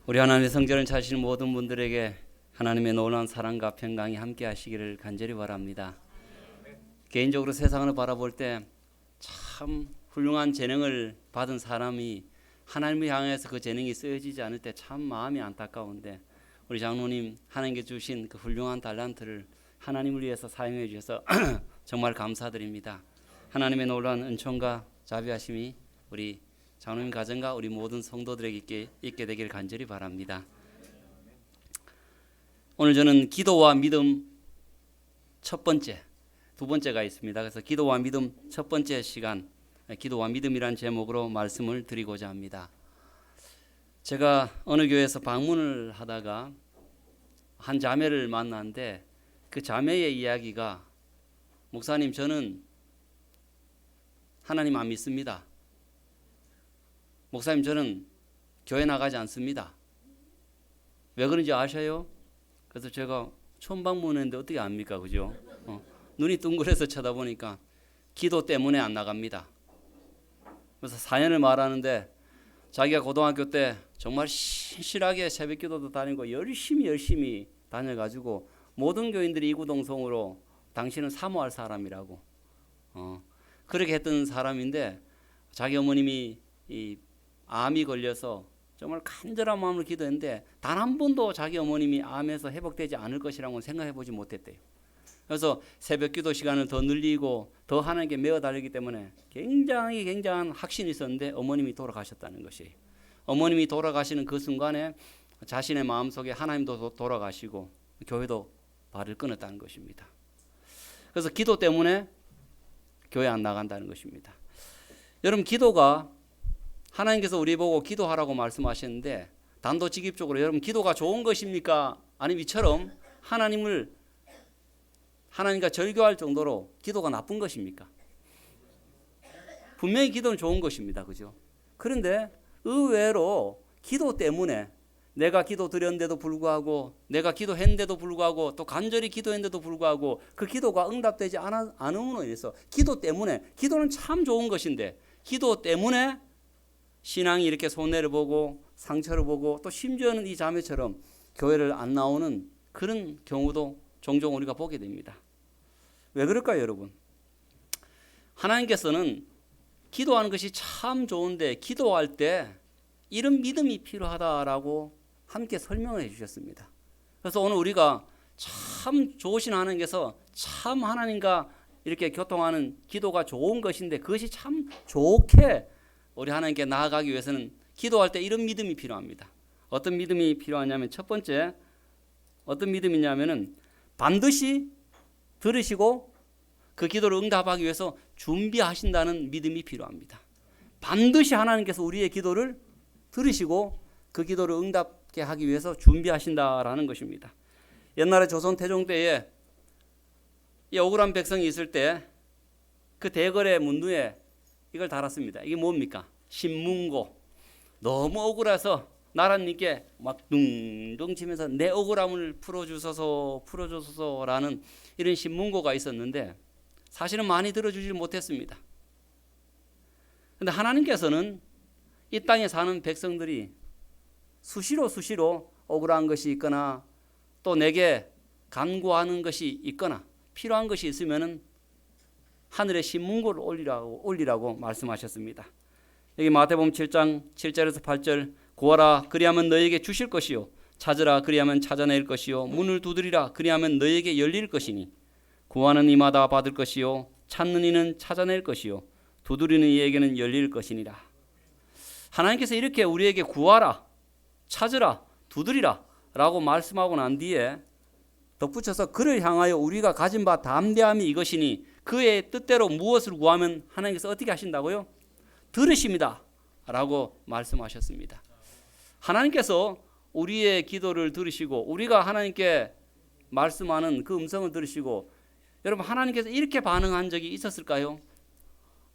우리 하나님의 성전을 찾으시는 모든 분들에게 하나님의 놀라운 사랑과 평강이 함께 하시기를 간절히 바랍니다. 개인적으로 세상을 바라볼 때 참 훌륭한 재능을 받은 사람이 하나님을 향해서 그 재능이 쓰여지지 않을 때 참 마음이 안타까운데, 우리 장로님 하나님께 주신 그 훌륭한 달란트를 하나님을 위해서 사용해 주셔서 정말 감사드립니다. 하나님의 놀라운 은총과 자비하심이 우리 장로님 가정과 우리 모든 성도들에게 있게 되기를 간절히 바랍니다. 오늘 저는 기도와 믿음 첫 번째, 두 번째가 있습니다. 그래서 기도와 믿음 첫 번째 시간, 기도와 믿음이란 제목으로 말씀을 드리고자 합니다. 제가 어느 교회에서 방문을 하다가 한 자매를 만났는데, 그 자매의 이야기가, 목사님 저는 하나님 안 믿습니다. 목사님 저는 교회 나가지 않습니다. 왜 그런지 아셔요? 그래서 제가 처음 방문했는데 어떻게 압니까? 그죠? 눈이 둥그래서 쳐다보니까 기도 때문에 안 나갑니다. 그래서 사연을 말하는데, 자기가 고등학교 때 정말 신실하게 새벽기도도 다니고 열심히 다녀가지고 모든 교인들이 이구동성으로 당신은 사모할 사람이라고 그렇게 했던 사람인데, 자기 어머님이 이 암이 걸려서 정말 간절한 마음으로 기도했는데 단 한 번도 자기 어머님이 암에서 회복되지 않을 것이라고 생각해 보지 못했대요. 그래서 새벽 기도 시간을 더 늘리고 더 하나님께 매어 달리기 때문에 굉장한 확신이 있었는데 어머님이 돌아가셨다는 것이에요. 어머님이 돌아가시는 그 순간에 자신의 마음속에 하나님도 돌아가시고 교회도 발을 끊었다는 것입니다. 그래서 기도 때문에 교회 안 나간다는 것입니다. 여러분, 기도가, 하나님께서 우리 보고 기도하라고 말씀하셨는데 단도직입적으로 여러분 기도가 좋은 것입니까? 아니면 이처럼 하나님과 절교할 정도로 기도가 나쁜 것입니까? 분명히 기도는 좋은 것입니다. 그죠? 그런데 의외로 기도 때문에, 내가 기도 드렸는데도 불구하고, 내가 기도했는데도 불구하고, 또 간절히 기도했는데도 불구하고 그 기도가 응답되지 않음으로 인해서, 기도 때문에, 기도는 참 좋은 것인데 기도 때문에 신앙이 이렇게 손해를 보고 상처를 보고, 또 심지어는 이 자매처럼 교회를 안 나오는 그런 경우도 종종 우리가 보게 됩니다. 왜 그럴까요, 여러분? 하나님께서는 기도하는 것이 참 좋은데 기도할 때 이런 믿음이 필요하다라고 함께 설명을 해 주셨습니다. 그래서 오늘 우리가 참 좋으신 하나님께서 참 하나님과 이렇게 교통하는 기도가 좋은 것인데, 그것이 참 좋게 우리 하나님께 나아가기 위해서는 기도할 때 이런 믿음이 필요합니다. 어떤 믿음이 필요하냐면, 첫 번째 어떤 믿음이냐면은 반드시 들으시고 그 기도를 응답하기 위해서 준비하신다는 믿음이 필요합니다. 반드시 하나님께서 우리의 기도를 들으시고 그 기도를 응답게 하기 위해서 준비하신다라는 것입니다. 옛날에 조선 태종 때에 이 억울한 백성이 있을 때 그 대궐의 문두에 이걸 달았습니다. 이게 뭡니까? 신문고. 너무 억울해서 나라님께 막 둥둥 치면서 내 억울함을 풀어주소서라는 이런 신문고가 있었는데, 사실은 많이 들어주지 못했습니다. 그런데 하나님께서는 이 땅에 사는 백성들이 수시로 억울한 것이 있거나 또 내게 간구하는 것이 있거나 필요한 것이 있으면은 하늘에 신문고를 올리라고 말씀하셨습니다. 여기 마태복음 7장 7절에서 8절, 구하라 그리하면 너에게 주실 것이요, 찾으라 그리하면 찾아낼 것이요, 문을 두드리라 그리하면 너에게 열릴 것이니, 구하는 이마다 받을 것이요, 찾는 이는 찾아낼 것이요, 두드리는 이에게는 열릴 것이니라. 하나님께서 이렇게 우리에게 구하라, 찾으라, 두드리라 라고 말씀하고 난 뒤에 덧붙여서 그를 향하여 우리가 가진 바 담대함이 이것이니 그의 뜻대로 무엇을 구하면 하나님께서 어떻게 하신다고요? 들으십니다 라고 말씀하셨습니다. 하나님께서 우리의 기도를 들으시고 우리가 하나님께 말씀하는 그 음성을 들으시고, 여러분 하나님께서 이렇게 반응한 적이 있었을까요?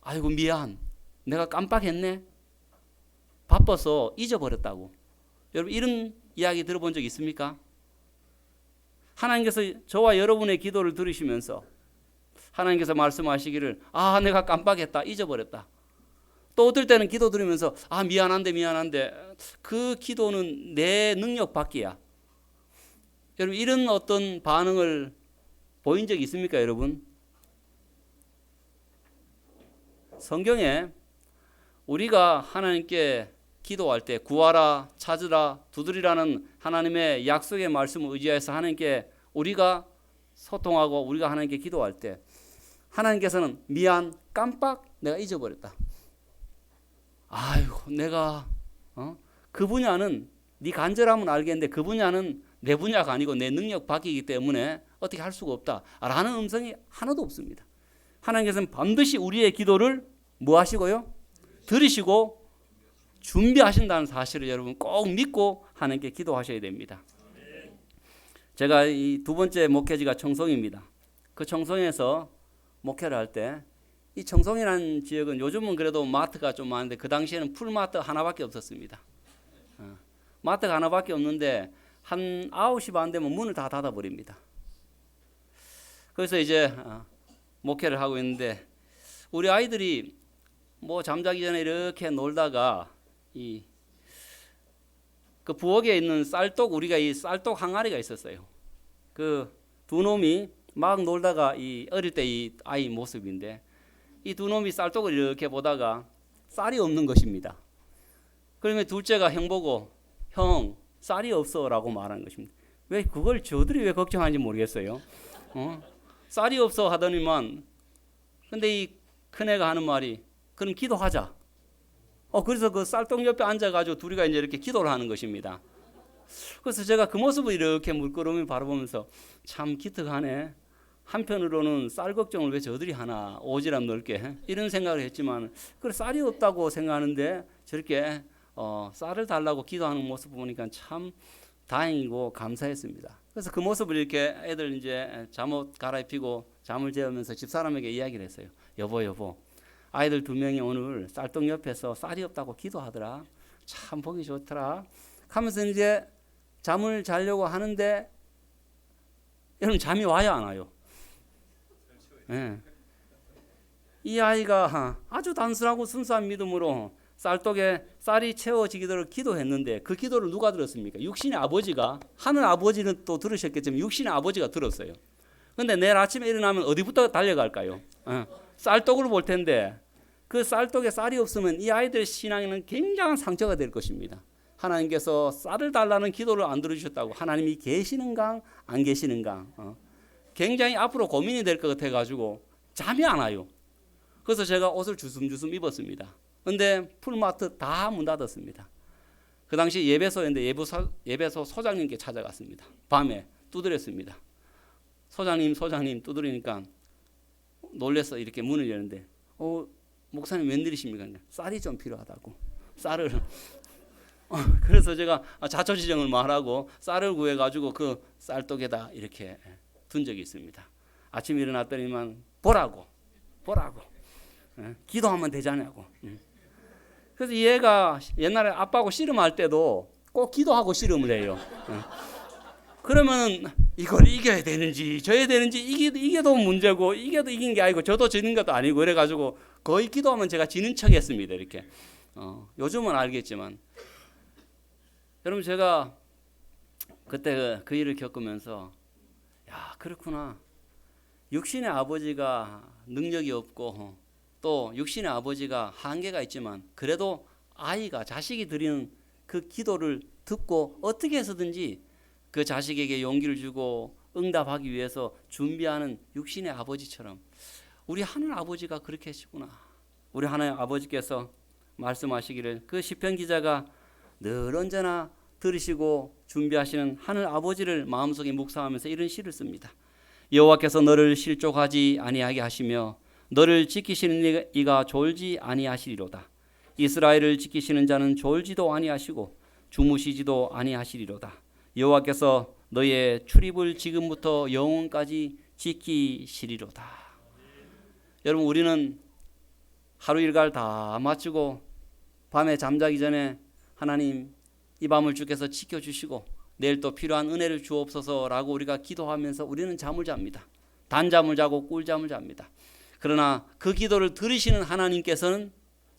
아이고 미안, 내가 깜빡했네, 바빠서 잊어버렸다고. 여러분 이런 이야기 들어본 적 있습니까? 하나님께서 저와 여러분의 기도를 들으시면서 하나님께서 말씀하시기를, 내가 깜빡했다, 잊어버렸다, 또 어떨 때는 기도 드리면서 미안한데 그 기도는 내 능력 밖이야. 여러분 이런 어떤 반응을 보인 적 있습니까, 여러분? 성경에 우리가 하나님께 기도할 때 구하라, 찾으라, 두드리라는 하나님의 약속의 말씀을 의지해서 하나님께 우리가 소통하고 우리가 하나님께 기도할 때 하나님께서는 미안, 깜빡 내가 잊어버렸다. 아이고 내가 그 분야는 네 간절함은 알겠는데 그 분야는 내 분야가 아니고 내 능력 밖이기 때문에 어떻게 할 수가 없다 라는 음성이 하나도 없습니다. 하나님께서는 반드시 우리의 기도를 뭐 하시고요? 들으시고 준비하신다는 사실을 여러분 꼭 믿고 하나님께 기도하셔야 됩니다. 제가 이 두 번째 목회지가 청송입니다. 그 청송에서 목회를 할 때 이 청송이라는 지역은 요즘은 그래도 마트가 좀 많은데 그 당시에는 풀마트 하나밖에 없었습니다. 마트가 하나밖에 없는데 한 9시 반 되면 문을 다 닫아버립니다. 그래서 이제 목회를 하고 있는데 우리 아이들이 뭐 잠자기 전에 이렇게 놀다가 그 부엌에 있는 쌀떡 우리가 이 쌀떡 항아리가 있었어요. 그 두 놈이 막 놀다가 이 어릴 때 이 아이 모습인데 이 두 놈이 쌀떡을 이렇게 보다가 쌀이 없는 것입니다. 그러면 둘째가 형 보고 형 쌀이 없어라고 말하는 것입니다. 왜 그걸 저들이 왜 걱정하는지 모르겠어요. 쌀이 없어 하더니만 근데 이 큰애가 하는 말이 그럼 기도하자. 그래서 그 쌀떡 옆에 앉아가지고 둘이가 이제 이렇게 기도를 하는 것입니다. 그래서 제가 그 모습을 이렇게 물끄러미 바라보면서 참 기특하네. 한편으로는 쌀 걱정을 왜 저들이 하나 오지랖 넓게 이런 생각을 했지만 그래 쌀이 없다고 생각하는데 저렇게 쌀을 달라고 기도하는 모습 보니까 참 다행이고 감사했습니다. 그래서 그 모습을 이렇게 애들 이제 잠옷 갈아입히고 잠을 재우면서 집사람에게 이야기를 했어요. 여보 아이들 두 명이 오늘 쌀떡 옆에서 쌀이 없다고 기도하더라. 참 보기 좋더라. 하면서 이제 잠을 자려고 하는데 여러분 잠이 와요 안 와요? 네. 이 아이가 아주 단순하고 순수한 믿음으로 쌀떡에 쌀이 채워지기를 기도했는데 그 기도를 누가 들었습니까? 육신의 아버지가. 하늘 아버지는 또 들으셨겠지만 육신의 아버지가 들었어요. 근데 내일 아침에 일어나면 어디부터 달려갈까요? 쌀떡을 볼 텐데 그 쌀떡에 쌀이 없으면 이 아이들의 신앙에는 굉장한 상처가 될 것입니다. 하나님께서 쌀을 달라는 기도를 안 들어주셨다고 하나님이 계시는가 안 계시는가 굉장히 앞으로 고민이 될 것 같아가지고 잠이 안 와요. 그래서 제가 옷을 주섬주섬 입었습니다. 근데 풀마트 다 문 닫았습니다. 그 당시 예배소였는데 예배소 소장님께 찾아갔습니다. 밤에 두드렸습니다. 소장님 두드리니까 놀래서 이렇게 문을 여는데 목사님 웬일이십니까? 쌀이 좀 필요하다고. 쌀을 그래서 제가 자초지정을 말하고 쌀을 구해가지고 그 쌀떡에다 이렇게 둔 적이 있습니다. 아침에 일어났더니만 보라고 기도하면 되잖냐고. 그래서 얘가 옛날에 아빠하고 씨름할 때도 꼭 기도하고 씨름을 해요. 그러면 이걸 이겨야 되는지 져야 되는지 이게도 문제고 이게도 이긴 게 아니고 저도 지는 것도 아니고 그래가지고 거의 기도하면 제가 지는 척 했습니다. 이렇게 요즘은 알겠지만 여러분 제가 그때 그 일을 겪으면서 야 그렇구나. 육신의 아버지가 능력이 없고 또 육신의 아버지가 한계가 있지만 그래도 아이가 자식이 드리는 그 기도를 듣고 어떻게 해서든지 그 자식에게 용기를 주고 응답하기 위해서 준비하는 육신의 아버지처럼 우리 하늘 아버지가 그렇게 하시구나. 우리 하나님 아버지께서 말씀하시기를 그 시편 기자가 늘 언제나 들으시고 준비하시는 하늘 아버지를 마음속에 묵상하면서 이런 시를 씁니다. 여호와께서 너를 실족하지 아니하게 하시며 너를 지키시는 이가 졸지 아니하시리로다. 이스라엘을 지키시는 자는 졸지도 아니하시고 주무시지도 아니하시리로다. 여호와께서 너의 출입을 지금부터 영원까지 지키시리로다. 여러분 우리는 하루 일과를 다 마치고 밤에 잠자기 전에 하나님 이 밤을 주께서 지켜주시고 내일 또 필요한 은혜를 주옵소서라고 우리가 기도하면서 우리는 잠을 잡니다. 단잠을 자고 꿀잠을 잡니다. 그러나 그 기도를 들으시는 하나님께서는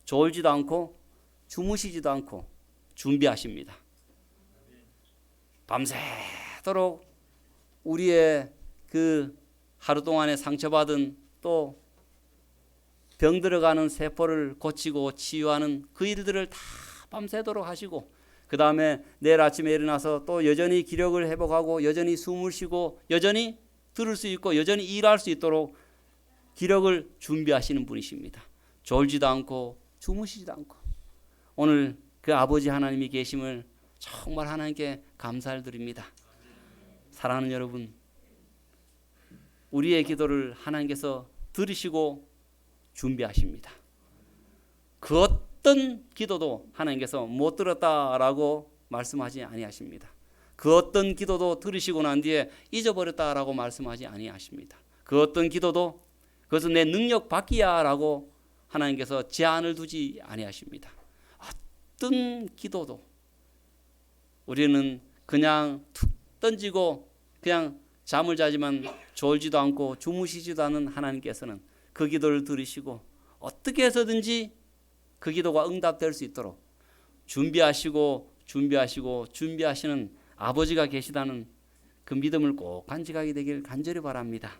졸지도 않고 주무시지도 않고 준비하십니다. 밤새도록 우리의 그 하루 동안에 상처받은 또 병들어가는 세포를 고치고 치유하는 그 일들을 다 밤새도록 하시고, 그 다음에 내일 아침에 일어나서 또 여전히 기력을 회복하고 여전히 숨을 쉬고 여전히 들을 수 있고 여전히 일할 수 있도록 기력을 준비하시는 분이십니다. 졸지도 않고 주무시지도 않고. 오늘 그 아버지 하나님이 계심을 정말 하나님께 감사를 드립니다. 사랑하는 여러분, 우리의 기도를 하나님께서 들으시고 준비하십니다. 그 어떤 기도도 하나님께서 못 들었다라고 말씀하지 아니하십니다. 그 어떤 기도도 들으시고 난 뒤에 잊어버렸다라고 말씀하지 아니하십니다. 그 어떤 기도도 그것은 내 능력 밖이야라고 하나님께서 제한을 두지 아니하십니다. 어떤 기도도 우리는 그냥 툭 던지고 그냥 잠을 자지만 졸지도 않고 주무시지도 않은 하나님께서는 그 기도를 들으시고 어떻게 해서든지 그 기도가 응답될 수 있도록 준비하시고 준비하시는 아버지가 계시다는 그 믿음을 꼭 간직하게 되길 간절히 바랍니다.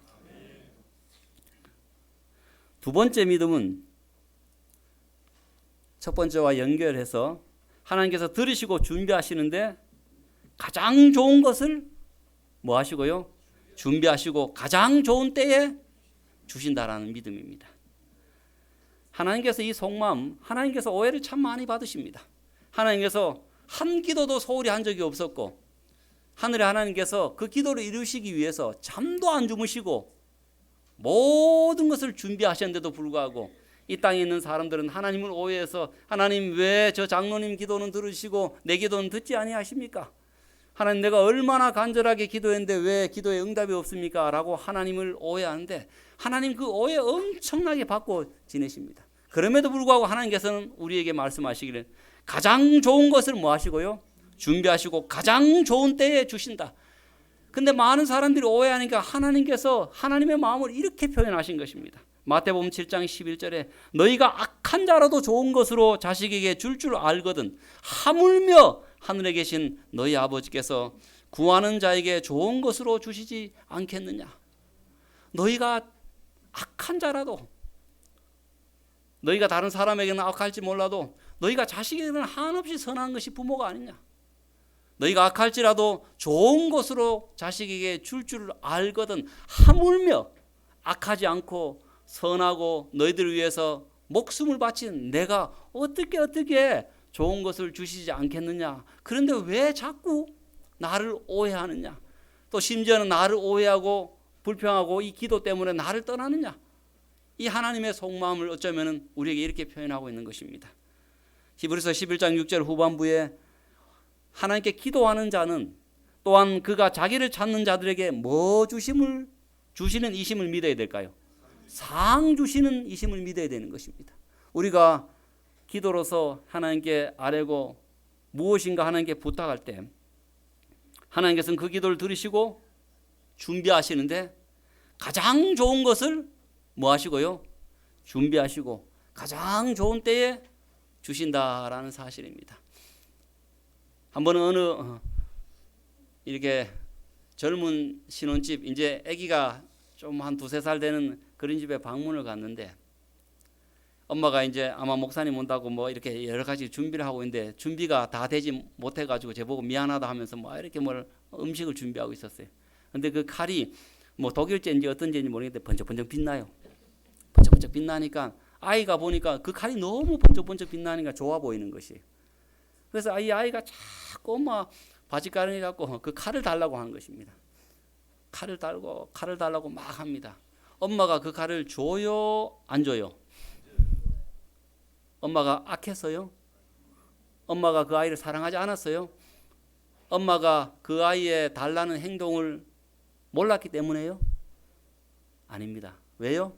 두 번째 믿음은 첫 번째와 연결해서 하나님께서 들으시고 준비하시는데 가장 좋은 것을 뭐 하시고요? 준비하시고 가장 좋은 때에 주신다라는 믿음입니다. 하나님께서 이 속마음, 하나님께서 오해를 참 많이 받으십니다. 하나님께서 한 기도도 소홀히 한 적이 없었고 하늘의 하나님께서 그 기도를 이루시기 위해서 잠도 안 주무시고 모든 것을 준비하셨는데도 불구하고 이 땅에 있는 사람들은 하나님을 오해해서 하나님 왜 저 장로님 기도는 들으시고 내 기도는 듣지 아니하십니까? 하나님 내가 얼마나 간절하게 기도했는데 왜 기도에 응답이 없습니까? 라고 하나님을 오해하는데 하나님 그 오해 엄청나게 받고 지내십니다. 그럼에도 불구하고 하나님께서는 우리에게 말씀하시기를 가장 좋은 것을 뭐 하시고요? 준비하시고 가장 좋은 때에 주신다. 근데 많은 사람들이 오해하니까 하나님께서 하나님의 마음을 이렇게 표현하신 것입니다. 마태복음 7장 11절에 너희가 악한 자라도 좋은 것으로 자식에게 줄 알거든 하물며 하늘에 계신 너희 아버지께서 구하는 자에게 좋은 것으로 주시지 않겠느냐. 너희가 악한 자라도, 너희가 다른 사람에게는 악할지 몰라도 너희가 자식에게는 한없이 선한 것이 부모가 아니냐. 너희가 악할지라도 좋은 것으로 자식에게 줄 알거든 하물며 악하지 않고 선하고 너희들을 위해서 목숨을 바친 내가 어떻게 좋은 것을 주시지 않겠느냐. 그런데 왜 자꾸 나를 오해하느냐. 또 심지어는 나를 오해하고 불평하고 이 기도 때문에 나를 떠나느냐. 이 하나님의 속마음을 어쩌면 우리에게 이렇게 표현하고 있는 것입니다. 히브리서 11장 6절 후반부에 하나님께 기도하는 자는 또한 그가 자기를 찾는 자들에게 뭐 주시는 이심을 믿어야 될까요? 상 주시는 이심을 믿어야 되는 것입니다. 우리가 기도로서 하나님께 아뢰고 무엇인가 하나님께 부탁할 때 하나님께서는 그 기도를 들으시고 준비하시는데 가장 좋은 것을 뭐 하시고요? 준비하시고 가장 좋은 때에 주신다라는 사실입니다. 한 번은 어느 이렇게 젊은 신혼집, 이제 아기가 좀 한 2-3살 되는 그런 집에 방문을 갔는데 엄마가 이제 아마 목사님 온다고 뭐 이렇게 여러 가지 준비를 하고 있는데 준비가 다 되지 못해가지고 저보고 미안하다 하면서 뭐 이렇게 뭘 음식을 준비하고 있었어요. 근데 그 칼이 뭐 독일제인지 어떤지인지 모르겠는데 번쩍번쩍 빛나요. 번쩍번쩍 빛나니까 아이가 보니까 그 칼이 너무 번쩍번쩍 빛나니까 좋아 보이는 것이에요. 그래서 이 아이가 자꾸 엄마 바짓가랑이 갖고 그 칼을 달라고 하는 것입니다. 칼을 달라고 막 합니다. 엄마가 그 칼을 줘요, 안 줘요? 엄마가 악했어요? 엄마가 그 아이를 사랑하지 않았어요? 엄마가 그 아이의 달라는 행동을 몰랐기 때문에요? 아닙니다. 왜요?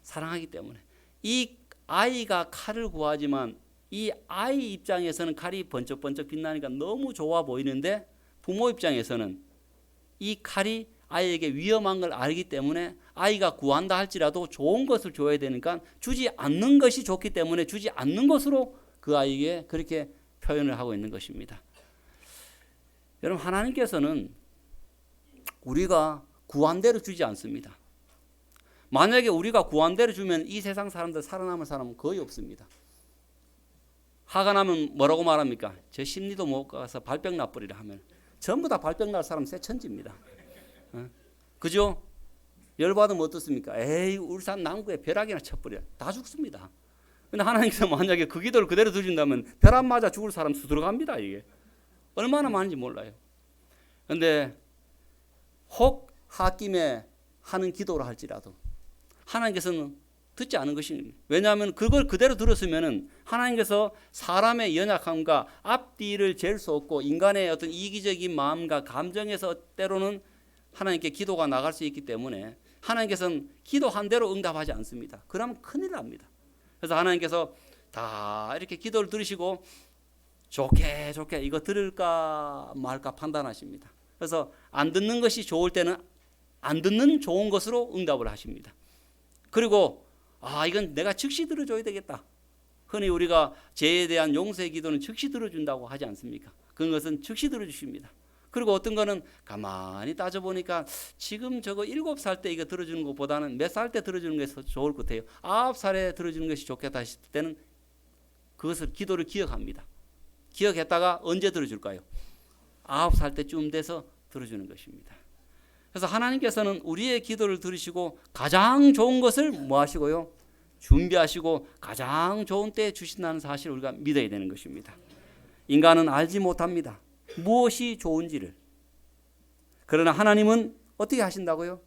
사랑하기 때문에. 이 아이가 칼을 구하지만 이 아이 입장에서는 칼이 번쩍번쩍 빛나니까 너무 좋아 보이는데 부모 입장에서는 이 칼이 아이에게 위험한 걸 알기 때문에 아이가 구한다 할지라도 좋은 것을 줘야 되니까 주지 않는 것이 좋기 때문에 주지 않는 것으로 그 아이에게 그렇게 표현을 하고 있는 것입니다. 여러분, 하나님께서는 우리가 구한 대로 주지 않습니다. 만약에 우리가 구한 대로 주면 이 세상 사람들 살아남을 사람은 거의 없습니다. 화가 나면 뭐라고 말합니까? 제 심리도 못 가서 발병 나버리라 하면 전부 다 발병 날 사람 새천지입니다. 그죠? 열받으면 어떻습니까? 에이, 울산 남구에 벼락이나 쳐버려. 다 죽습니다. 근데 하나님께서 만약에 그 기도를 그대로 드린다면 벼락 안 맞아 죽을 사람 수 들어갑니다. 이게 얼마나 많은지 몰라요. 근데 혹 홧김에 하는 기도를 할지라도 하나님께서는 듣지 않은 것입니다. 왜냐하면 그걸 그대로 들었으면 하나님께서 사람의 연약함과 앞뒤를 잴 수 없고 인간의 어떤 이기적인 마음과 감정에서 때로는 하나님께 기도가 나갈 수 있기 때문에 하나님께서는 기도한 대로 응답하지 않습니다. 그러면 큰일 납니다. 그래서 하나님께서 다 이렇게 기도를 들으시고 좋게 이거 들을까 말까 판단하십니다. 그래서 안 듣는 것이 좋을 때는 안 듣는 좋은 것으로 응답을 하십니다. 그리고 이건 내가 즉시 들어줘야 되겠다. 흔히 우리가 죄에 대한 용서의 기도는 즉시 들어준다고 하지 않습니까? 그것은 즉시 들어주십니다. 그리고 어떤 거는 가만히 따져보니까 지금 저거 7살 때 이거 들어주는 것보다는 몇 살 때 들어주는 것이 좋을 것 같아요. 9살에 들어주는 것이 좋겠다 싶을 때는 그것을 기도를 기억합니다. 기억했다가 언제 들어줄까요? 9살 때쯤 돼서 들어주는 것입니다. 그래서 하나님께서는 우리의 기도를 들으시고 가장 좋은 것을 뭐 하시고요? 준비하시고 가장 좋은 때에 주신다는 사실을 우리가 믿어야 되는 것입니다. 인간은 알지 못합니다. 무엇이 좋은지를. 그러나 하나님은 어떻게 하신다고요?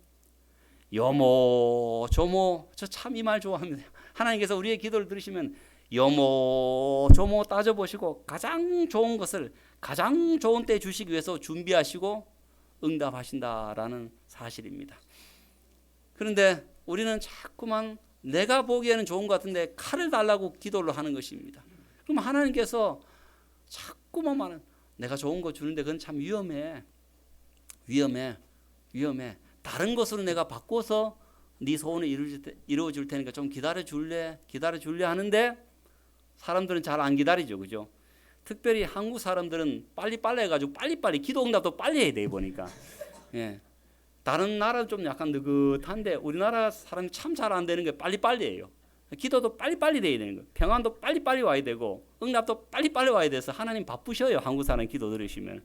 여모조모. 저 참 이 말 좋아합니다. 하나님께서 우리의 기도를 들으시면 여모조모 따져보시고 가장 좋은 것을 가장 좋은 때에 주시기 위해서 준비하시고 응답하신다라는 사실입니다. 그런데 우리는 자꾸만 내가 보기에는 좋은 것 같은데 칼을 달라고 기도를 하는 것입니다. 그럼 하나님께서 자꾸만 말하는 내가 좋은 거 주는데 그건 참 위험해. 다른 것으로 내가 바꿔서 네 소원을 이루어줄 테니까 좀 기다려줄래 하는데 사람들은 잘 안 기다리죠. 그죠? 특별히 한국 사람들은 빨리 해가지고 빨리 기도 응답도 빨리 해야 돼 보니까. 예. 다른 나라는 좀 약간 느긋한데 우리나라 사람이 참 잘 안 되는 게 빨리해요. 기도도 빨리 돼야 되는 거예요. 평안도 빨리 와야 되고 응답도 빨리 와야 돼서 하나님 바쁘셔요. 한국 사람 기도 들으시면.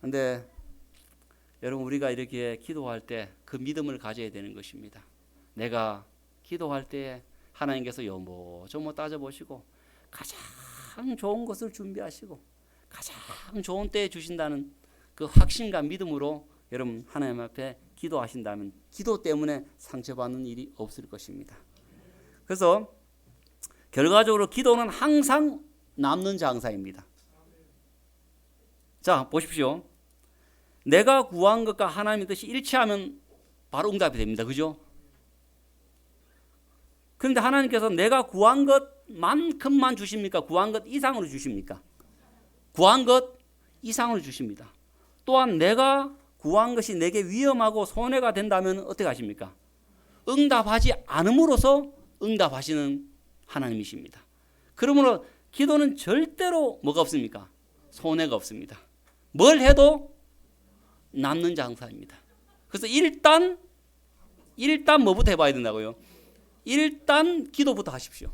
근데 여러분, 우리가 이렇게 기도할 때 그 믿음을 가져야 되는 것입니다. 내가 기도할 때 하나님께서 여모저모 따져보시고 가장 좋은 것을 준비하시고 가장 좋은 때에 주신다는 그 확신과 믿음으로 여러분 하나님 앞에 기도하신다면 기도 때문에 상처받는 일이 없을 것입니다. 그래서 결과적으로 기도는 항상 남는 장사입니다. 자, 보십시오. 내가 구한 것과 하나님의 뜻이 일치하면 바로 응답이 됩니다. 그죠? 그런데 하나님께서 내가 구한 것만큼만 주십니까? 구한 것 이상으로 주십니까? 구한 것 이상으로 주십니다. 또한 내가 구한 것이 내게 위험하고 손해가 된다면 어떻게 하십니까? 응답하지 않음으로써 응답하시는 하나님이십니다. 그러므로 기도는 절대로 뭐가 없습니까? 손해가 없습니다. 뭘 해도 남는 장사입니다. 그래서 일단 뭐부터 해봐야 된다고요? 일단 기도부터 하십시오.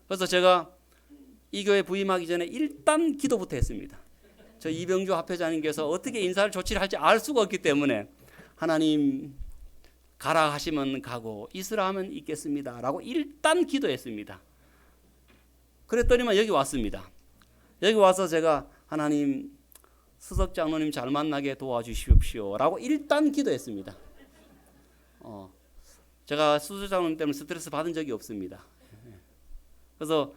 그래서 제가 이 교회 부임하기 전에 일단 기도부터 했습니다. 저 이병주 합회장님께서 어떻게 인사를 조치를 할지 알 수가 없기 때문에 하나님 가라 하시면 가고 있으라 하면 있겠습니다 라고 일단 기도했습니다. 그랬더니만 여기 왔습니다. 여기 와서 제가 하나님 수석 장로님 잘 만나게 도와주십시오 라고 일단 기도했습니다. 제가 수석 장로님 때문에 스트레스 받은 적이 없습니다. 그래서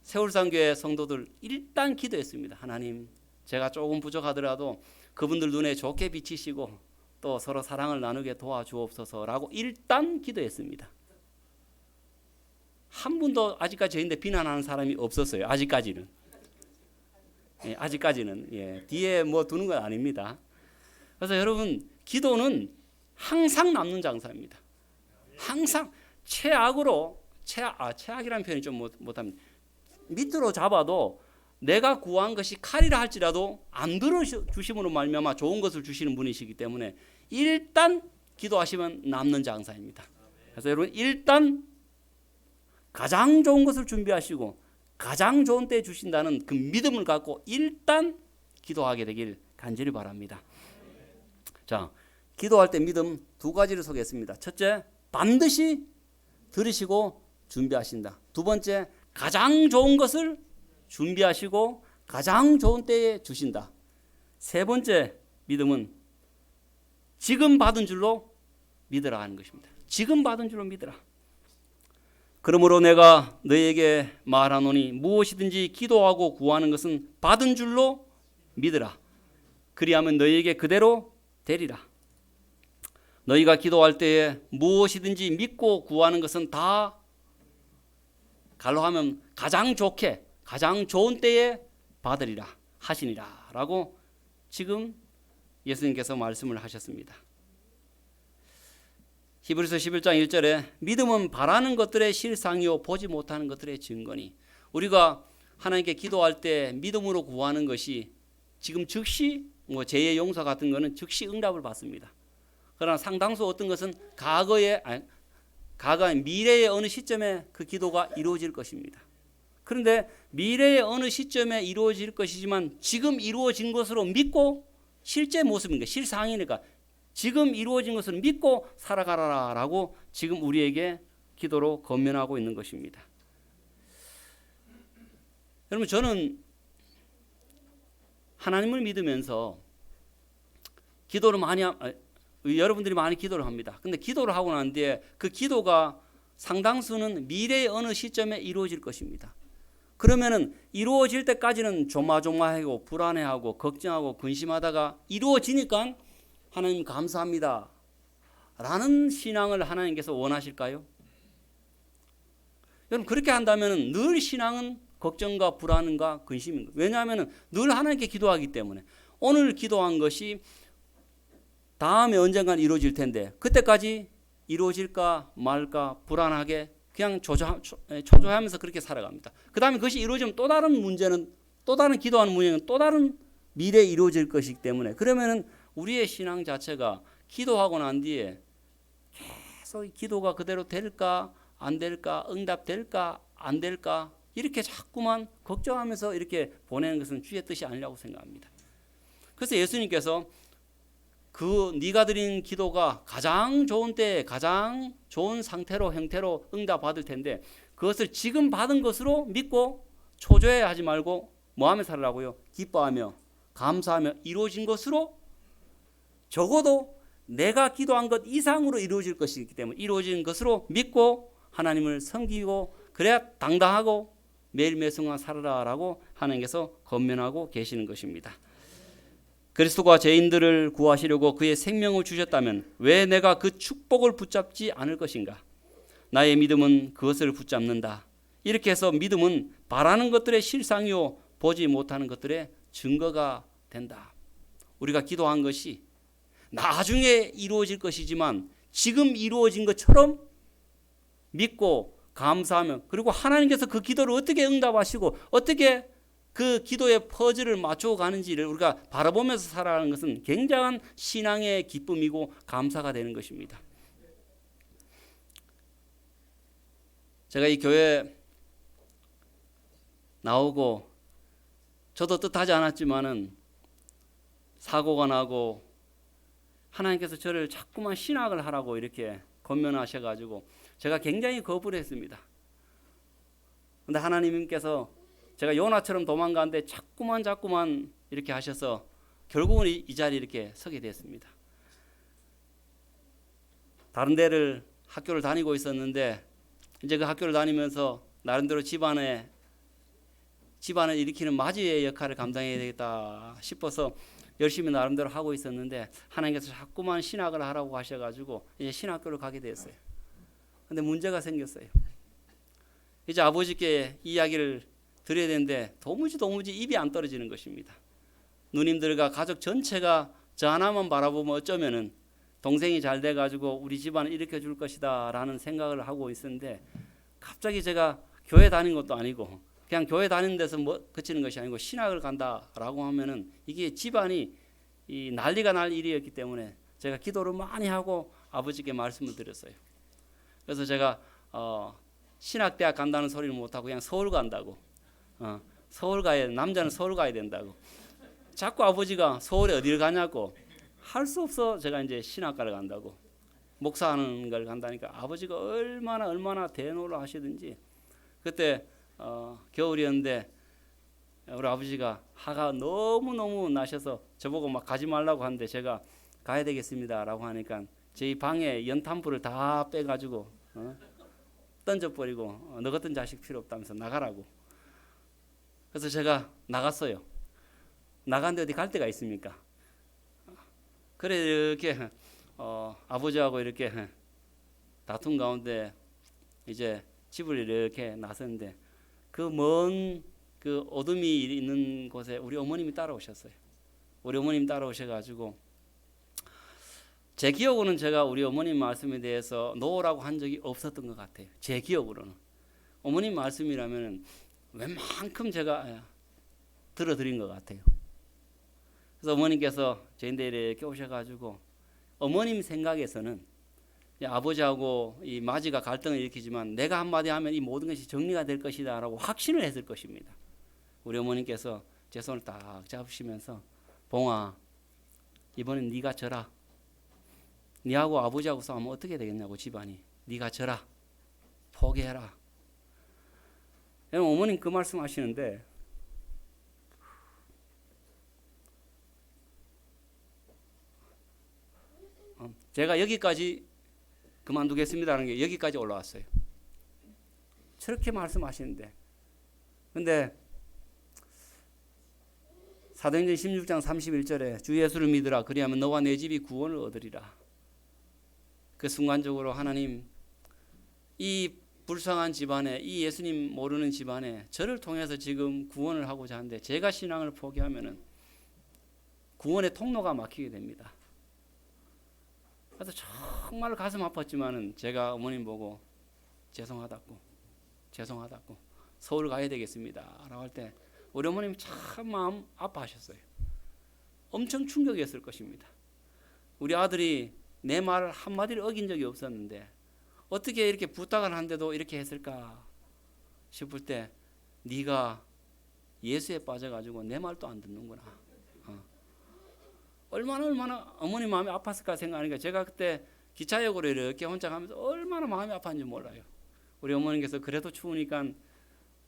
세월산교회 성도들 일단 기도했습니다. 하나님, 제가 조금 부족하더라도 그분들 눈에 좋게 비치시고 또 서로 사랑을 나누게 도와주옵소서라고 일단 기도했습니다. 한 분도 아직까지 저희인데 비난하는 사람이 없었어요. 아직까지는. 예, 뒤에 뭐 두는 건 아닙니다. 그래서 여러분, 기도는 항상 남는 장사입니다. 항상 최악이라는 표현이 좀 못합니다. 밑으로 잡아도 내가 구한 것이 칼이라 할지라도 안 들어주심으로 말미암아 좋은 것을 주시는 분이시기 때문에 일단 기도하시면 남는 장사입니다. 그래서 여러분, 일단 가장 좋은 것을 준비하시고 가장 좋은 때에 주신다는 그 믿음을 갖고 일단 기도하게 되길 간절히 바랍니다. 자, 기도할 때 믿음 두 가지를 소개했습니다. 첫째, 반드시 들으시고 준비하신다. 두 번째, 가장 좋은 것을 준비하시고 가장 좋은 때에 주신다. 세 번째 믿음은 지금 받은 줄로 믿으라 하는 것입니다. 지금 받은 줄로 믿으라. 그러므로 내가 너희에게 말하노니 무엇이든지 기도하고 구하는 것은 받은 줄로 믿으라. 그리하면 너희에게 그대로 되리라. 너희가 기도할 때에 무엇이든지 믿고 구하는 것은 다 갈로 하면 가장 좋게 가장 좋은 때에 받으리라 하시니라 라고 지금 예수님께서 말씀을 하셨습니다. 히브리서 11장 1절에 믿음은 바라는 것들의 실상이요 보지 못하는 것들의 증거니. 우리가 하나님께 기도할 때 믿음으로 구하는 것이 지금 즉시 죄의 용서 같은 거는 즉시 응답을 받습니다. 그러나 상당수 어떤 것은 미래의 어느 시점에 그 기도가 이루어질 것입니다. 그런데 미래의 어느 시점에 이루어질 것이지만 지금 이루어진 것으로 믿고 실제 모습인가 실상이니까 지금 이루어진 것을 믿고 살아가라라고 지금 우리에게 기도로 권면하고 있는 것입니다. 여러분, 저는 하나님을 믿으면서 기도를 여러분들이 많이 기도를 합니다. 근데 기도를 하고 난 뒤에 그 기도가 상당수는 미래의 어느 시점에 이루어질 것입니다. 그러면은 이루어질 때까지는 조마조마하고 불안해하고 걱정하고 근심하다가 이루어지니까 하나님 감사합니다 라는 신앙을 하나님께서 원하실까요? 여러분, 그렇게 한다면 늘 신앙은 걱정과 불안과 근심입니다. 왜냐하면 늘 하나님께 기도하기 때문에 오늘 기도한 것이 다음에 언젠간 이루어질 텐데 그때까지 이루어질까 말까 불안하게 그냥 초조하면서 그렇게 살아갑니다. 그 다음에 그것이 이루어지면 또 다른 기도하는 문제는 또 다른 미래에 이루어질 것이기 때문에 그러면은 우리의 신앙 자체가 기도하고 난 뒤에 계속 기도가 그대로 될까 안 될까 응답될까 안 될까 이렇게 자꾸만 걱정하면서 이렇게 보내는 것은 주의 뜻이 아니라고 생각합니다. 그래서 예수님께서 네가 드린 기도가 가장 좋은 때에 가장 좋은 상태로 형태로 응답받을 텐데 그것을 지금 받은 것으로 믿고 초조해하지 말고 뭐하며 살라고요? 기뻐하며 감사하며 이루어진 것으로 적어도 내가 기도한 것 이상으로 이루어질 것이기 때문에 이루어진 것으로 믿고 하나님을 섬기고 그래야 당당하고 매일매일 순간 살아라라고 하나님께서 권면하고 계시는 것입니다. 그리스도가 죄인들을 구하시려고 그의 생명을 주셨다면 왜 내가 그 축복을 붙잡지 않을 것인가? 나의 믿음은 그것을 붙잡는다. 이렇게 해서 믿음은 바라는 것들의 실상이요 보지 못하는 것들의 증거가 된다. 우리가 기도한 것이 나중에 이루어질 것이지만 지금 이루어진 것처럼 믿고 감사하며 그리고 하나님께서 그 기도를 어떻게 응답하시고 어떻게 그 기도의 퍼즐을 맞추어 가는지를 우리가 바라보면서 살아가는 것은 굉장한 신앙의 기쁨이고 감사가 되는 것입니다. 제가 이 교회 나오고 저도 뜻하지 않았지만은 사고가 나고 하나님께서 저를 자꾸만 신학을 하라고 이렇게 권면하셔가지고 제가 굉장히 거부를 했습니다. 그런데 하나님께서 제가 요나처럼 도망가는데 자꾸만 이렇게 하셔서 결국은 이 자리에 이렇게 서게 됐습니다. 다른 데를 학교를 다니고 있었는데 이제 그 학교를 다니면서 나름대로 집안을 일으키는 마지의 역할을 감당해야 되겠다 싶어서 열심히 나름대로 하고 있었는데 하나님께서 자꾸만 신학을 하라고 하셔가지고 이제 신학교를 가게 됐어요. 근데 문제가 생겼어요. 이제 아버지께 이야기를 드려야 되는데 도무지 입이 안 떨어지는 것입니다. 누님들과 가족 전체가 저 하나만 바라보면 어쩌면은 동생이 잘 돼가지고 우리 집안을 일으켜 줄 것이다 라는 생각을 하고 있었는데, 갑자기 제가 교회 다닌 것도 아니고 그냥 교회 다니는 데서 뭐 그치는 것이 아니고 신학을 간다라고 하면은 이게 집안이 이 난리가 날 일이었기 때문에 제가 기도를 많이 하고 아버지께 말씀을 드렸어요. 그래서 제가 신학대학 간다는 소리를 못하고 그냥 서울 간다고, 서울 가야, 남자는 서울 가야 된다고. 자꾸 아버지가 서울에 어디를 가냐고, 할 수 없어 제가 이제 신학과를 간다고, 목사하는 걸 간다니까 아버지가 얼마나 대노를 하시든지. 그때 겨울이었는데 우리 아버지가 화가 너무 나셔서 저보고 막 가지 말라고 하는데, 제가 가야 되겠습니다라고 하니까 저희 방에 연탄불을 다 빼가지고 던져버리고 너 같은 자식 필요 없다면서 나가라고. 그래서 제가 나갔어요. 나갔는데 어디 갈 데가 있습니까? 그래 이렇게 아버지하고 이렇게 다툰 가운데 이제 집을 이렇게 나섰는데, 그 먼 그 어둠이 있는 곳에 우리 어머님이 따라오셨어요. 우리 어머님 따라오셔가지고, 제 기억으로는 제가 우리 어머님 말씀에 대해서 노라고 한 적이 없었던 것 같아요. 제 기억으로는 어머님 말씀이라면 웬만큼 제가 들어드린 것 같아요. 그래서 어머님께서 저희한테 이렇게 오셔가지고, 어머님 생각에서는 아버지하고 이 마지가 갈등을 일으키지만 내가 한마디 하면 이 모든 것이 정리가 될 것이다 라고 확신을 했을 것입니다. 우리 어머님께서 제 손을 딱 잡으시면서, 봉아, 이번엔 네가 져라. 네하고 아버지하고 싸우면 어떻게 되겠냐고, 집안이. 네가 져라. 포기해라. 어머님 그 말씀 하시는데, 제가 여기까지 그만두겠습니다라는 게 여기까지 올라왔어요. 저렇게 말씀하시는데, 근데 사도행전 16장 31절에 주 예수를 믿으라, 그리하면 너와 내 집이 구원을 얻으리라. 그 순간적으로 하나님, 이 불쌍한 집안에, 이 예수님 모르는 집안에 저를 통해서 지금 구원을 하고자 하는데, 제가 신앙을 포기하면은 구원의 통로가 막히게 됩니다. 그래서 정말 가슴 아팠지만은 제가 어머님 보고 죄송하다고 서울 가야 되겠습니다 라고 할 때 우리 어머님 참 마음 아파하셨어요. 엄청 충격이었을 것입니다. 우리 아들이 내 말 한마디를 어긴 적이 없었는데 어떻게 이렇게 부탁을 하는데도 이렇게 했을까 싶을 때, 네가 예수에 빠져가지고 내 말도 안 듣는구나. 얼마나 어머니 마음이 아팠을까 생각하니까, 제가 그때 기차역으로 이렇게 혼자 가면서 얼마나 마음이 아팠는지 몰라요. 우리 어머니께서 그래도 추우니까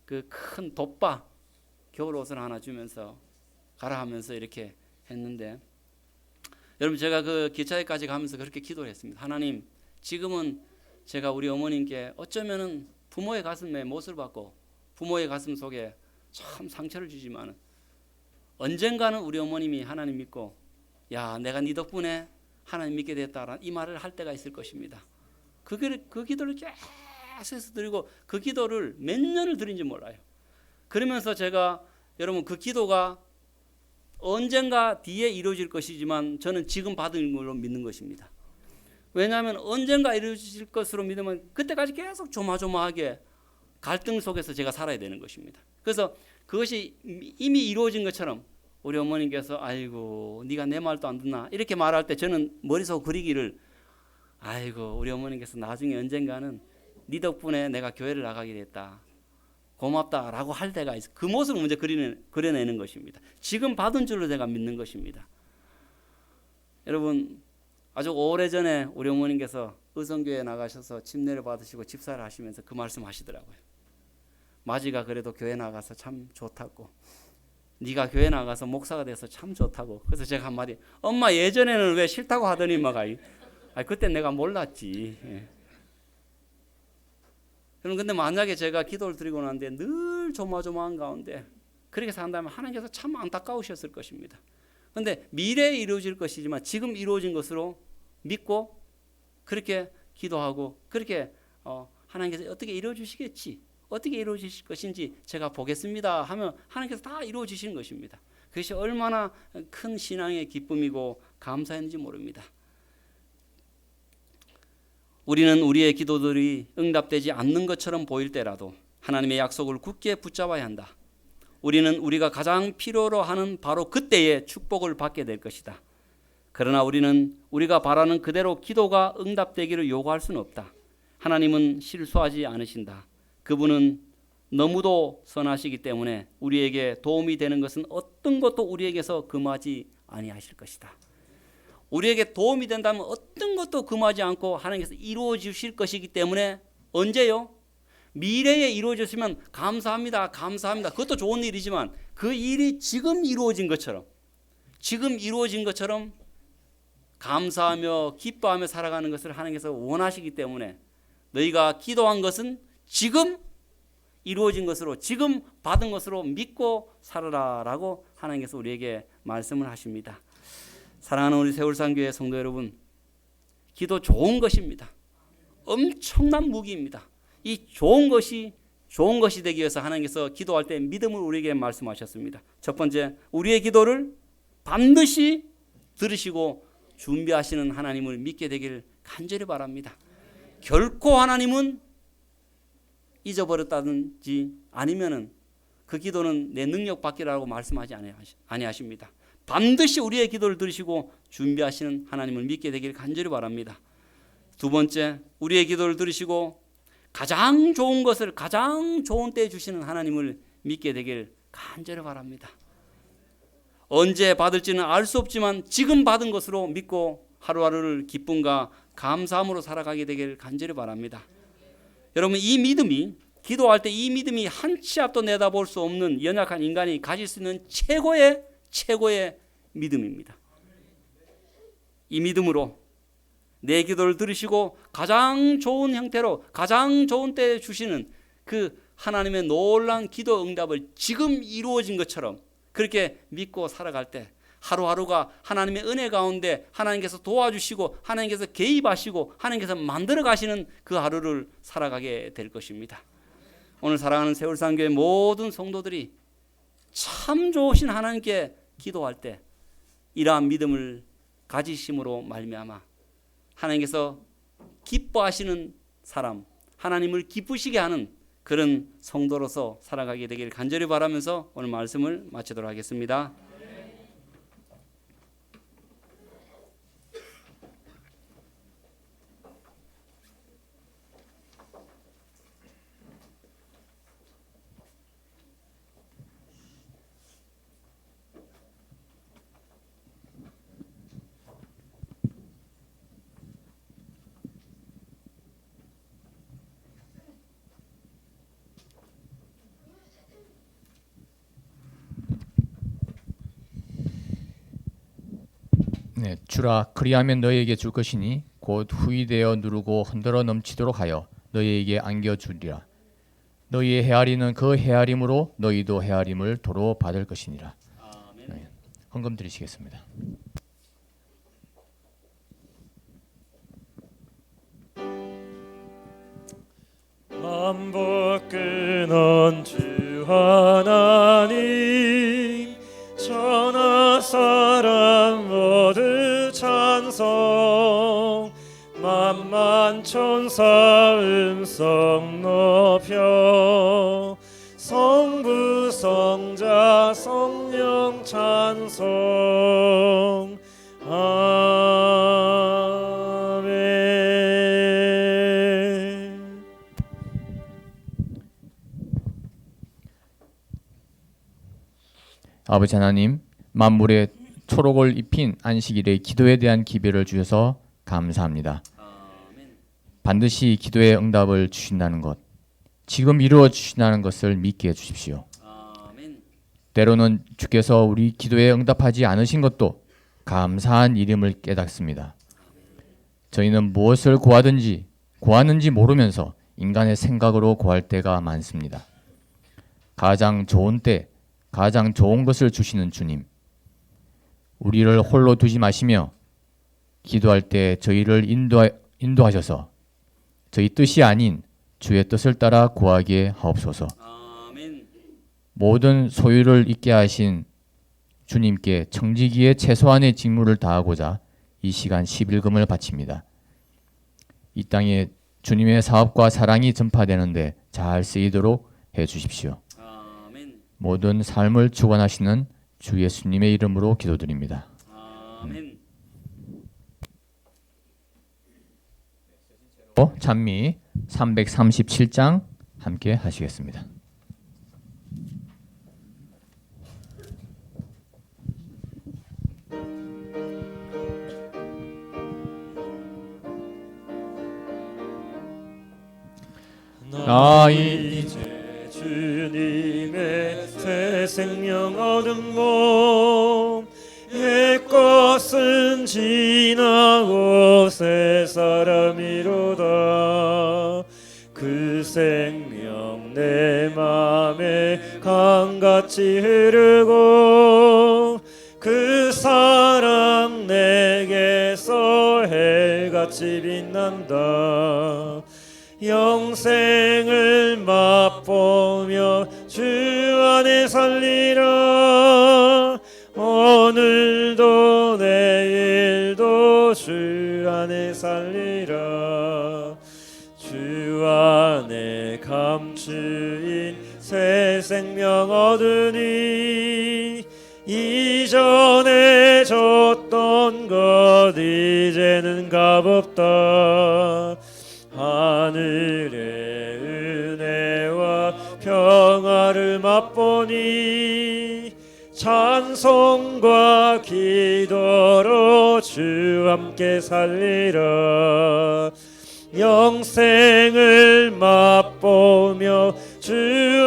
그 큰 돗바 겨울 옷을 하나 주면서 가라 하면서 이렇게 했는데, 여러분 제가 그 기차역까지 가면서 그렇게 기도를 했습니다. 하나님, 지금은 제가 우리 어머님께 어쩌면은 부모의 가슴에 못을 받고 부모의 가슴 속에 참 상처를 주지만, 언젠가는 우리 어머님이 하나님 믿고, 야, 내가 네 덕분에 하나님 믿게 됐다라는 이 말을 할 때가 있을 것입니다. 그 기도를 계속해서 드리고, 그 기도를 몇 년을 드린지 몰라요. 그러면서 제가, 여러분, 그 기도가 언젠가 뒤에 이루어질 것이지만 저는 지금 받은 걸로 믿는 것입니다. 왜냐하면 언젠가 이루어질 것으로 믿으면 그때까지 계속 조마조마하게 갈등 속에서 제가 살아야 되는 것입니다. 그래서 그것이 이미 이루어진 것처럼 우리 어머님께서 아이고 네가 내 말도 안 듣나 이렇게 말할 때 저는 머릿속 그리기를, 아이고 우리 어머님께서 나중에 언젠가는 네 덕분에 내가 교회를 나가게 됐다, 고맙다라고 할 때가 있어. 그 모습을 먼저 그려내는 것입니다. 지금 받은 줄로 제가 믿는 것입니다. 여러분, 아주 오래전에 우리 어머님께서 의성교회에 나가셔서 침례를 받으시고 집사를 하시면서 그 말씀 하시더라고요. 마지가 그래도 교회 나가서 참 좋다고, 네가 교회 나가서 목사가 돼서 참 좋다고. 그래서 제가 한마디, 엄마 예전에는 왜 싫다고 하더니 막아. 그때 내가 몰랐지. 여러분, 근데 만약에 제가 기도를 드리고 난데 늘 조마조마한 가운데 그렇게 산다면 하나님께서 참 안타까우셨을 것입니다. 그런데 미래에 이루어질 것이지만 지금 이루어진 것으로 믿고 그렇게 기도하고, 그렇게 하나님께서 어떻게 이루어 주시겠지, 어떻게 이루어지실 것인지 제가 보겠습니다 하면 하나님께서 다 이루어 주시는 것입니다. 그것이 얼마나 큰 신앙의 기쁨이고 감사했는지 모릅니다. 우리는 우리의 기도들이 응답되지 않는 것처럼 보일 때라도 하나님의 약속을 굳게 붙잡아야 한다. 우리는 우리가 가장 필요로 하는 바로 그때에 축복을 받게 될 것이다. 그러나 우리는 우리가 바라는 그대로 기도가 응답되기를 요구할 수는 없다. 하나님은 실수하지 않으신다. 그분은 너무도 선하시기 때문에 우리에게 도움이 되는 것은 어떤 것도 우리에게서 금하지 아니하실 것이다. 우리에게 도움이 된다면 어떤 것도 금하지 않고 하나님께서 이루어 주실 것이기 때문에 언제요? 미래에 이루어졌으면 감사합니다. 감사합니다. 그것도 좋은 일이지만 그 일이 지금 이루어진 것처럼 감사하며 기뻐하며 살아가는 것을 하나님께서 원하시기 때문에 너희가 기도한 것은 지금 이루어진 것으로 지금 받은 것으로 믿고 살아라라고 하나님께서 우리에게 말씀을 하십니다. 사랑하는 우리 세월산교회 성도 여러분, 기도 좋은 것입니다. 엄청난 무기입니다. 이 좋은 것이 되기 위해서 하나님께서 기도할 때 믿음을 우리에게 말씀하셨습니다. 첫 번째, 우리의 기도를 반드시 들으시고 준비하시는 하나님을 믿게 되길 간절히 바랍니다. 결코 하나님은 잊어버렸다든지 아니면은 그 기도는 내 능력 밖이라고 말씀하지 아니하십니다. 반드시 우리의 기도를 들으시고 준비하시는 하나님을 믿게 되길 간절히 바랍니다. 두 번째, 우리의 기도를 들으시고 가장 좋은 것을 가장 좋은 때에 주시는 하나님을 믿게 되길 간절히 바랍니다. 언제 받을지는 알 수 없지만 지금 받은 것으로 믿고 하루하루를 기쁨과 감사함으로 살아가게 되길 간절히 바랍니다. 여러분, 이 믿음이 기도할 때 이 믿음이 한 치 앞도 내다볼 수 없는 연약한 인간이 가질 수 있는 최고의 믿음입니다. 이 믿음으로 내 기도를 들으시고 가장 좋은 형태로 가장 좋은 때에 주시는 그 하나님의 놀라운 기도 응답을 지금 이루어진 것처럼 그렇게 믿고 살아갈 때 하루하루가 하나님의 은혜 가운데 하나님께서 도와주시고 하나님께서 개입하시고 하나님께서 만들어 가시는 그 하루를 살아가게 될 것입니다. 오늘 사랑하는 세월산교회 모든 성도들이 참 좋으신 하나님께 기도할 때 이러한 믿음을 가지심으로 말미암아 하나님께서 기뻐하시는 사람, 하나님을 기쁘시게 하는 그런 성도로서 살아가게 되기를 간절히 바라면서 오늘 말씀을 마치도록 하겠습니다. 네, 주라 그리하면 너희에게 줄 것이니 곧 후이되어 누르고 흔들어 넘치도록 하여 너희에게 안겨주리라. 너희의 헤아리는 그 헤아림으로 너희도 헤아림을 도로 받을 것이니라. 네, 헌금 드리시겠습니다. 반복 끊은 주 하나님, 천하 사람 모두 찬송, 만만 천사 음성 높여 성부 성자 성령 찬송. 아멘. 아버지 하나님, 만물에 초록을 입힌 안식일의 기도에 대한 기별을 주셔서 감사합니다. 반드시 기도의 응답을 주신다는 것, 지금 이루어 주신다는 것을 믿게 해주십시오. 때로는 주께서 우리 기도에 응답하지 않으신 것도 감사한 일임을 깨닫습니다. 저희는 무엇을 구하는지 모르면서 인간의 생각으로 구할 때가 많습니다. 가장 좋은 때, 가장 좋은 것을 주시는 주님, 우리를 홀로 두지 마시며 기도할 때 저희를 인도하셔서 저희 뜻이 아닌 주의 뜻을 따라 구하게 하옵소서. 아멘. 모든 소유를 있게 하신 주님께 청지기의 최소한의 직무를 다하고자 이 시간 11금을 바칩니다. 이 땅에 주님의 사업과 사랑이 전파되는데 잘 쓰이도록 해 주십시오. 아멘. 모든 삶을 주관하시는 주 예수님의 이름으로 기도드립니다. 아멘. 찬미 337장 함께 하시겠습니다. 나 이제 주님의 새 생명 얻은 몸 옛것은 지나고 새 사람이로다. 그 생명 내 맘에 강같이 흐르고 그 사랑 내게서 해같이 빛난다. 영생을 맛보며 주 안에 살리라. 오늘도 내일도 주 안에 살리라. 주 안에 감추인 새 생명 얻으니 이전에 줬던 것 이제는 값없다. 하늘의 은혜와 평화를 맛보니 찬송과 기도로 주 함께 살리라. 영생을 맛보며 주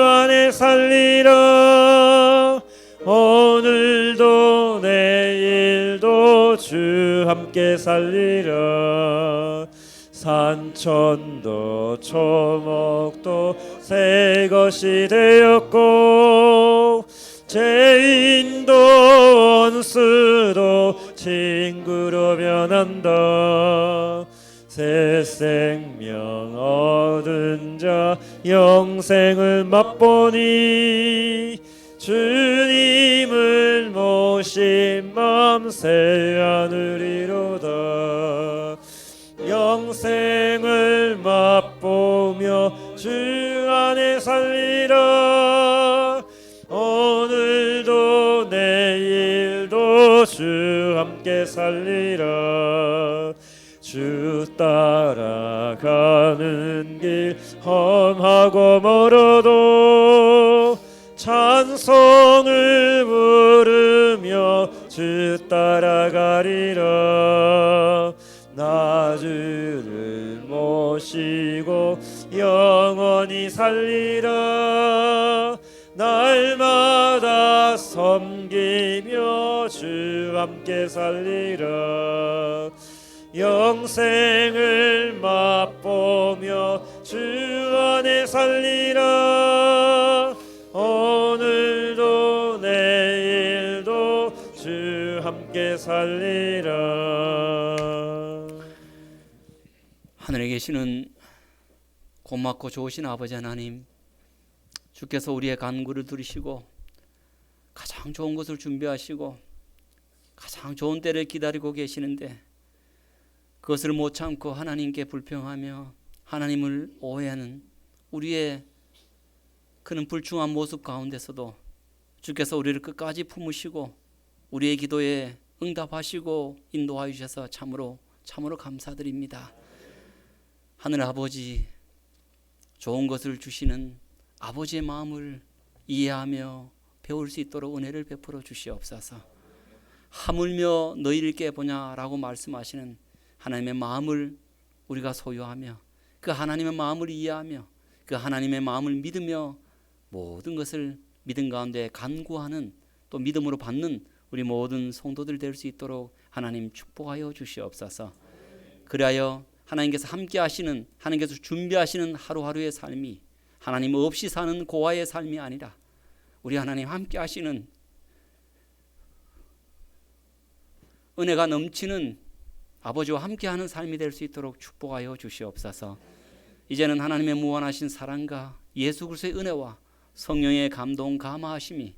안에 살리라. 오늘도 내일도 주 함께 살리라. 산천도 초목도 새 것이 되었고 죄인도 원수도 친구로 변한다. 새 생명 얻은 자 영생을 맛보니 주님을 모신 맘 새 하늘이로다. 영생을 맛보며 주 안에 살리라. 오늘도 내일도 주 함께 살리라. 주 따라가는 길 험하고 멀어도 찬송을 부르며 주 따라가리라. 나 주를 모시고 영원히 살리라. 날마다 섬기며 주 함께 살리라. 영생을 맛보며 주 안에 살리라. 오늘도 내일도 주 함께 살리라. 하늘에 계시는 고맙고 좋으신 아버지 하나님, 주께서 우리의 간구를 들으시고 가장 좋은 것을 준비하시고 가장 좋은 때를 기다리고 계시는데 그것을 못 참고 하나님께 불평하며 하나님을 오해하는 우리의 그는 불충한 모습 가운데서도 주께서 우리를 끝까지 품으시고 우리의 기도에 응답하시고 인도하여 주셔서 참으로 감사드립니다. 하늘 아버지, 좋은 것을 주시는 아버지의 마음을 이해하며 배울 수 있도록 은혜를 베풀어 주시옵소서. 하물며 너희를 깨보냐라고 말씀하시는 하나님의 마음을 우리가 소유하며 그 하나님의 마음을 이해하며 그 하나님의 마음을 믿으며 모든 것을 믿음 가운데 간구하는 또 믿음으로 받는 우리 모든 성도들 될 수 있도록 하나님 축복하여 주시옵소서. 그리하여 하나님께서 함께 하시는, 하나님께서 준비하시는 하루하루의 삶이 하나님 없이 사는 고아의 삶이 아니라 우리 하나님 함께 하시는 은혜가 넘치는 아버지와 함께하는 삶이 될 수 있도록 축복하여 주시옵소서. 이제는 하나님의 무한하신 사랑과 예수 그리스도의 은혜와 성령의 감동 감화하심이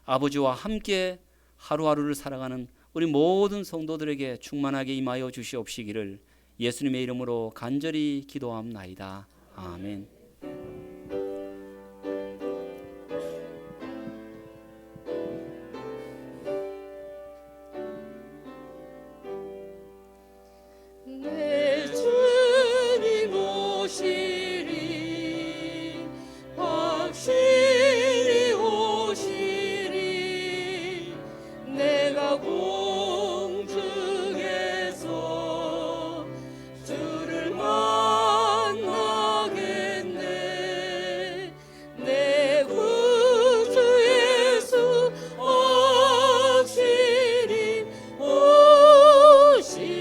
아버지와 함께 하루하루를 살아가는 우리 모든 성도들에게 충만하게 임하여 주시옵시기를 예수님의 이름으로 간절히 기도함나이다. 아멘. 내 주님 오시리 확실히 오시리 내가 공중에서 주를 만나겠네 내 구주 예수 확실히 오시네.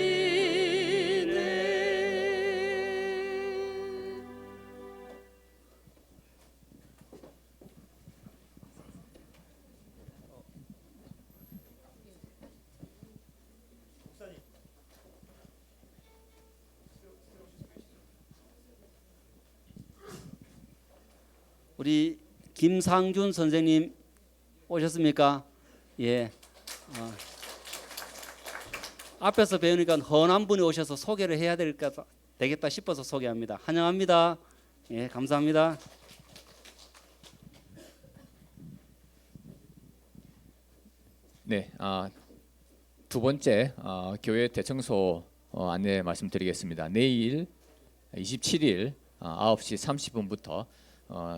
우리 김상준 선생님 오셨습니까? 예. 앞에서 배우니까 헌한 분이 오셔서 소개를 해야 되겠다 싶어서 소개합니다. 환영합니다. 예, 감사합니다. 네, 두 번째 교회 대청소 안내 말씀드리겠습니다. 내일 27일 9시 30분부터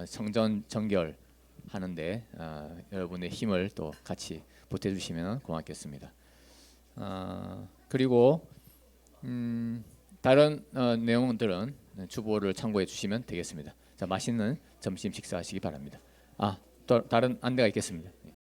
성전 정결하는데 여러분의 힘을 또 같이 보태주시면 고맙겠습니다. 그리고 다른 내용들은 주보를 참고해 주시면 되겠습니다. 자, 맛있는 점심 식사하시기 바랍니다. 또 다른 안내가 있겠습니다.